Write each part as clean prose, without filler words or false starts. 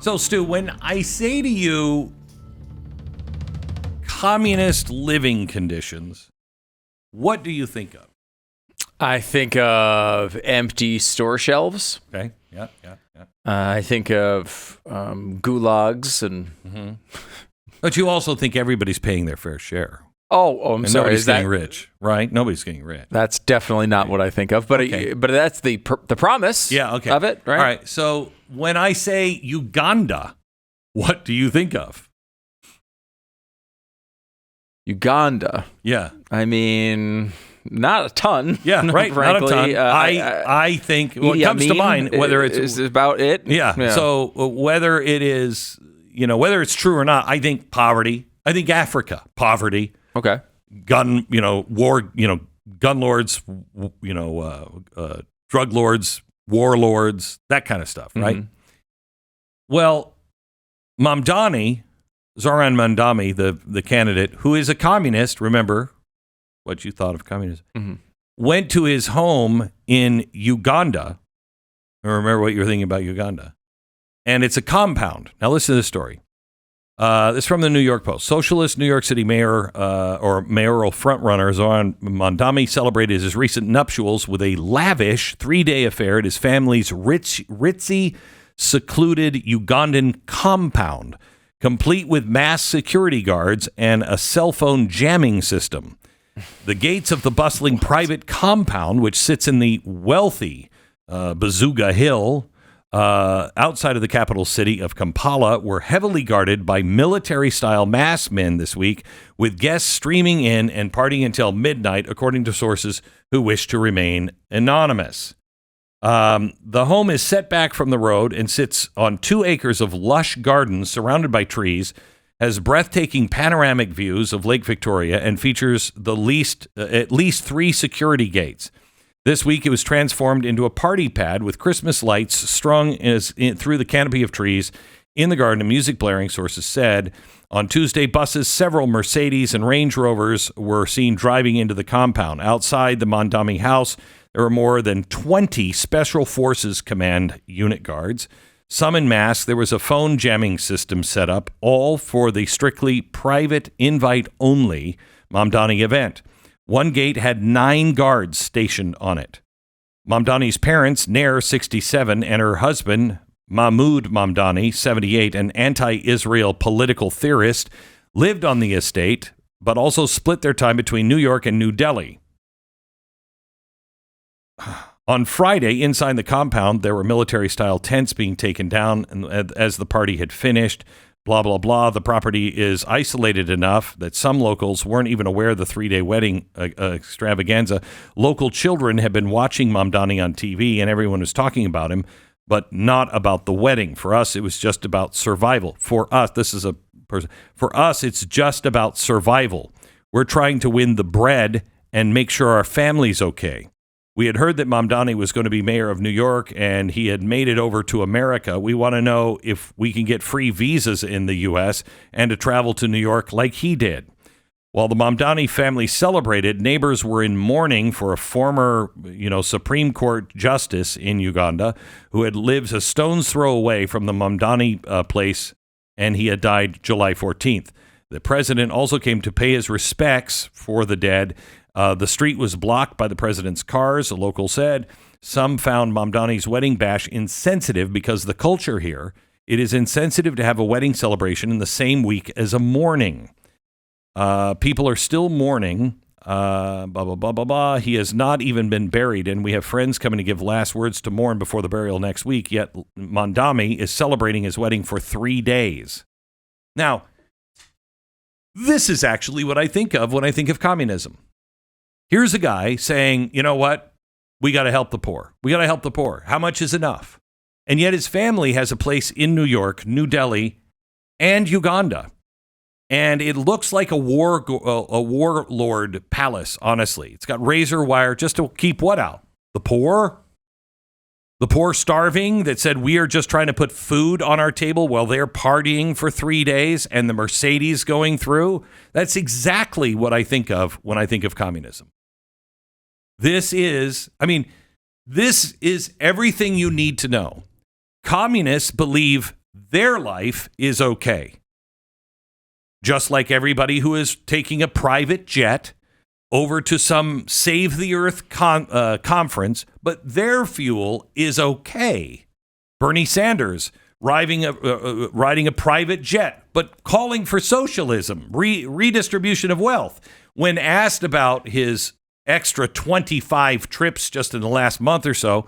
So, Stu, when I say to you communist living conditions, what do you think of? I think of empty store shelves. Okay. Yeah. I think of gulags and. But you also think everybody's paying their fair share. I'm and sorry. Nobody's getting rich, right? Nobody's getting rich. That's definitely not what I think of. But but that's the promise. Yeah. Okay. Of it, right? All right. So when I say Uganda, what do you think of? Uganda. Yeah. I mean, not a ton. Yeah, right. Frankly. Not a ton. I think what comes to mind, whether it's is about it. Yeah. So whether it is, whether it's true or not, I think poverty. I think Africa, poverty. Okay. Gun, war, gun lords, drug lords, warlords, that kind of stuff, right? Mm-hmm. Well, Zoran Mamdani, the candidate, who is a communist, remember what you thought of communism, went to his home in Uganda. Remember what you were thinking about Uganda. And it's a compound. Now listen to this story. This is from the New York Post. Socialist New York City mayor or mayoral frontrunner Zoran Mamdani celebrated his recent nuptials with a lavish 3-day affair at his family's ritzy, secluded Ugandan compound, complete with mass security guards and a cell phone jamming system. The gates of the bustling private compound, which sits in the wealthy Bazuga Hill, outside of the capital city of Kampala, were heavily guarded by military-style masked men this week, with guests streaming in and partying until midnight, according to sources who wish to remain anonymous. The home is set back from the road and sits on 2 acres of lush gardens surrounded by trees, has breathtaking panoramic views of Lake Victoria, and features at least 3 security gates. This week, it was transformed into a party pad with Christmas lights strung through the canopy of trees in the garden and music blaring, sources said. On Tuesday, buses, several Mercedes and Range Rovers were seen driving into the compound. Outside the Mamdani house, there were more than 20 Special Forces Command unit guards, some in masks. There was a phone jamming system set up, all for the strictly private, invite-only Mamdani event. One gate had 9 guards stationed on it. Mamdani's parents, Nair, 67, and her husband, Mahmoud Mamdani, 78, an anti-Israel political theorist, lived on the estate, but also split their time between New York and New Delhi. On Friday, inside the compound, there were military-style tents being taken down as the party had finished. Blah, blah, blah. The property is isolated enough that some locals weren't even aware of the 3-day wedding extravaganza. Local children have been watching Mamdani on TV, and everyone was talking about him, but not about the wedding. For us, it was just about survival. For us, it's just about survival. We're trying to win the bread and make sure our family's okay. We had heard that Mamdani was going to be mayor of New York, and he had made it over to America. We want to know if we can get free visas in the U.S. and to travel to New York like he did. While the Mamdani family celebrated, neighbors were in mourning for a former, Supreme Court justice in Uganda who lives a stone's throw away from the Mamdani place, and he had died July 14th. The president also came to pay his respects for the dead. The street was blocked by the president's cars, a local said. Some found Mamdani's wedding bash insensitive because the culture here, it is insensitive to have a wedding celebration in the same week as a mourning. People are still mourning. Blah, blah, blah, blah, blah. He has not even been buried, and we have friends coming to give last words to mourn before the burial next week, yet Mamdani is celebrating his wedding for 3 days. Now, this is actually what I think of when I think of communism. Here's a guy saying, you know what? We got to help the poor. We got to help the poor. How much is enough? And yet his family has a place in New York, New Delhi, and Uganda. And it looks like a warlord palace, honestly. It's got razor wire just to keep what out? The poor? The poor starving that said we are just trying to put food on our table while they're partying for 3 days and the Mercedes going through. That's exactly what I think of when I think of communism. This is everything you need to know. Communists believe their life is okay. Just like everybody who is taking a private jet over to some Save the Earth conference, but their fuel is okay. Bernie Sanders riding a private jet, but calling for socialism, redistribution of wealth. When asked about his extra 25 trips just in the last month or so,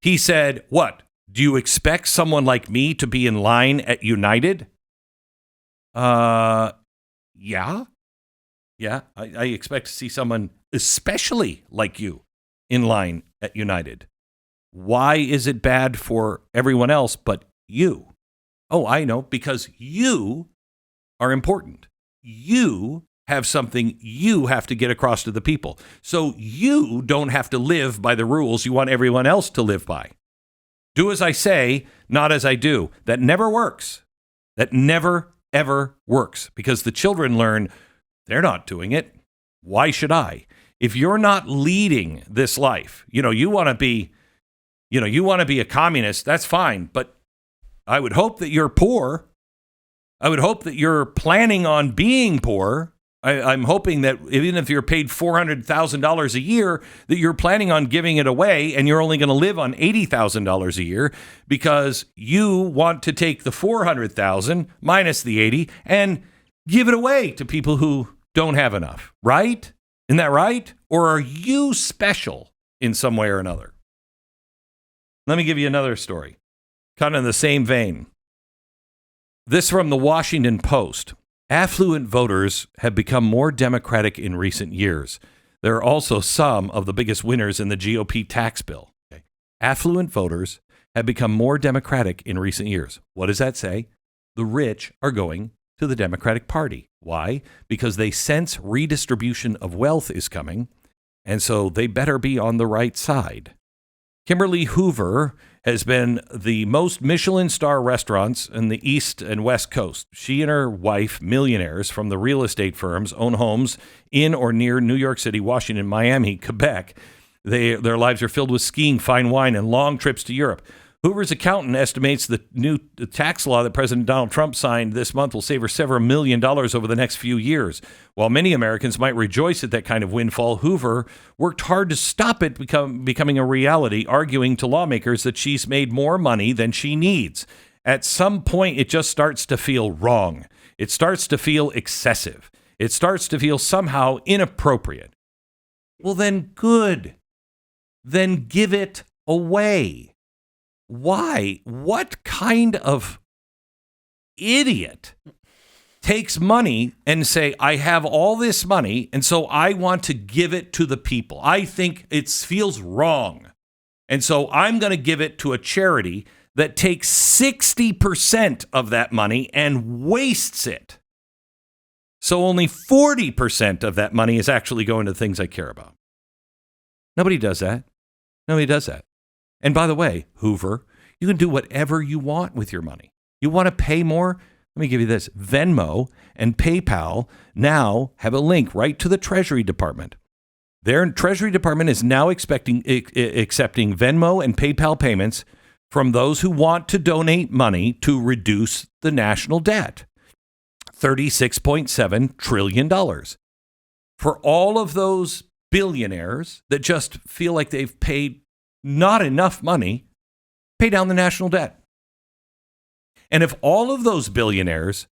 he said, "What? Do you expect someone like me to be in line at United?" Yeah. I expect to see someone especially like you in line at United. Why is it bad for everyone else but you? Oh, I know, because you are important. You have something you have to get across to the people. So you don't have to live by the rules you want everyone else to live by. Do as I say, not as I do. That never works. That never, ever works, because the children learn they're not doing it. Why should I? If you're not leading this life, you want to be a communist, that's fine. But I would hope that you're poor. I would hope that you're planning on being poor. I'm hoping that even if you're paid $400,000 a year, that you're planning on giving it away and you're only going to live on $80,000 a year because you want to take the $400,000 minus the 80 and give it away to people who don't have enough, right? Isn't that right? Or are you special in some way or another? Let me give you another story, kind of in the same vein. This from the Washington Post. Affluent voters have become more Democratic in recent years. There are also some of the biggest winners in the GOP tax bill. Okay. Affluent voters have become more Democratic in recent years. What does that say? The rich are going to the Democratic Party. Why? Because they sense redistribution of wealth is coming, and so they better be on the right side. Kimberly Hoover has been the most Michelin star restaurants in the East and West Coast. She and her wife, millionaires from the real estate firms, own homes in or near New York City, Washington, Miami, Quebec. Their lives are filled with skiing, fine wine, and long trips to Europe. Hoover's accountant estimates the new tax law that President Donald Trump signed this month will save her several $1 million over the next few years. While many Americans might rejoice at that kind of windfall, Hoover worked hard to stop it becoming a reality, arguing to lawmakers that she's made more money than she needs. At some point, it just starts to feel wrong. It starts to feel excessive. It starts to feel somehow inappropriate. Well, then good. Then give it away. Why? What kind of idiot takes money and say, I have all this money, and so I want to give it to the people. I think it feels wrong. And so I'm going to give it to a charity that takes 60% of that money and wastes it. So only 40% of that money is actually going to things I care about. Nobody does that. Nobody does that. And by the way, Hoover, you can do whatever you want with your money. You want to pay more? Let me give you this. Venmo and PayPal now have a link right to the Treasury Department. Their Treasury Department is now accepting Venmo and PayPal payments from those who want to donate money to reduce the national debt. $36.7 trillion. For all of those billionaires that just feel like they've paid not enough money, pay down the national debt. And if all of those billionaires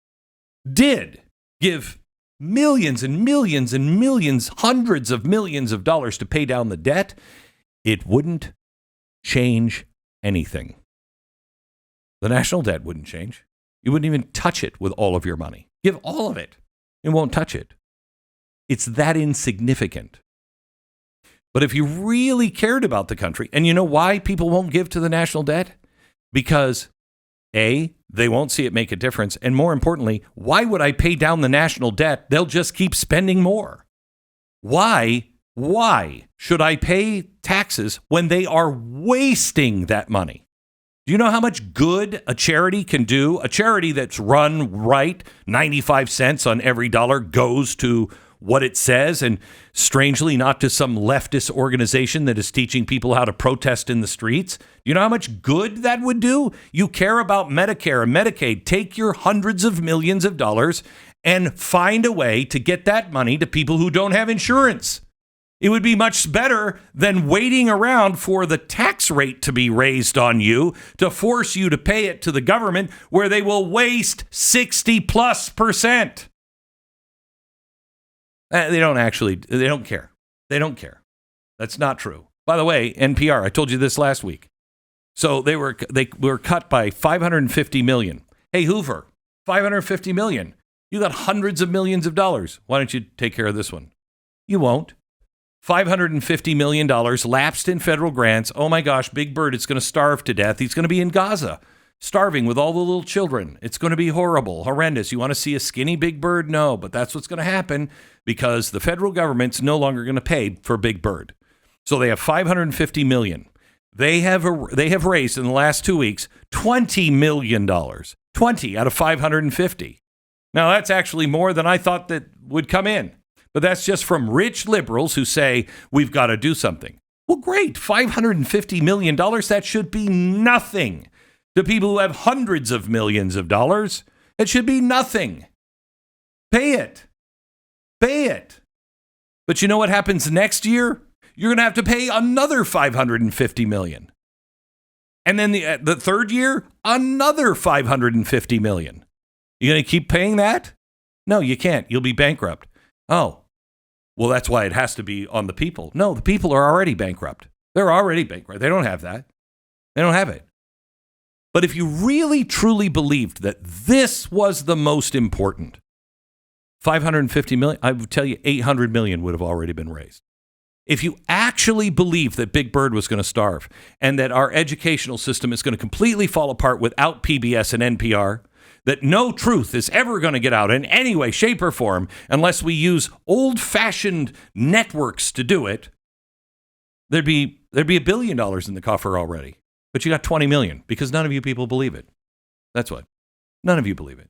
did give millions and millions and millions, hundreds of millions of dollars to pay down the debt, it wouldn't change anything. The national debt wouldn't change. You wouldn't even touch it with all of your money. Give all of it. It won't touch it. It's that insignificant. But if you really cared about the country, and you know why people won't give to the national debt? Because A, they won't see it make a difference. And more importantly, why would I pay down the national debt? They'll just keep spending more. Why should I pay taxes when they are wasting that money? Do you know how much good a charity can do? A charity that's run right, 95 cents on every dollar goes to what it says, and strangely not to some leftist organization that is teaching people how to protest in the streets. You know how much good that would do? You care about Medicare and Medicaid. Take your hundreds of millions of dollars and find a way to get that money to people who don't have insurance. It would be much better than waiting around for the tax rate to be raised on you to force you to pay it to the government, where they will waste 60+%. They don't care. They don't care. That's not true. By the way, NPR, I told you this last week. So they were cut by $550 million. Hey, Hoover, $550 million. You got hundreds of millions of dollars. Why don't you take care of this one? You won't. $550 million lapsed in federal grants. Oh my gosh, Big Bird, it's going to starve to death. He's going to be in Gaza, starving with all the little children. It's going to be horrible, horrendous. You want to see a skinny Big Bird? No, but that's what's going to happen because the federal government's no longer going to pay for Big Bird. So they have $550 million. They have raised in the last 2 weeks $20 million. 20 out of 550. Now that's actually more than I thought that would come in. But that's just from rich liberals who say, we've got to do something. Well, great. $550 million, that should be nothing. To people who have hundreds of millions of dollars, it should be nothing. Pay it. Pay it. But you know what happens next year? You're going to have to pay another $550 million. And then the third year, another $550 million. You going to keep paying that? No, you can't. You'll be bankrupt. Oh. Well, that's why it has to be on the people. No, the people are already bankrupt. They're already bankrupt. They don't have that. They don't have it. But if you really, truly believed that this was the most important, $550 million, I would tell you $800 million would have already been raised. If you actually believed that Big Bird was going to starve and that our educational system is going to completely fall apart without PBS and NPR, that no truth is ever going to get out in any way, shape, or form unless we use old-fashioned networks to do it, there'd be $1 billion in the coffer already. But you got $20 million because none of you people believe it. That's what. None of you believe it.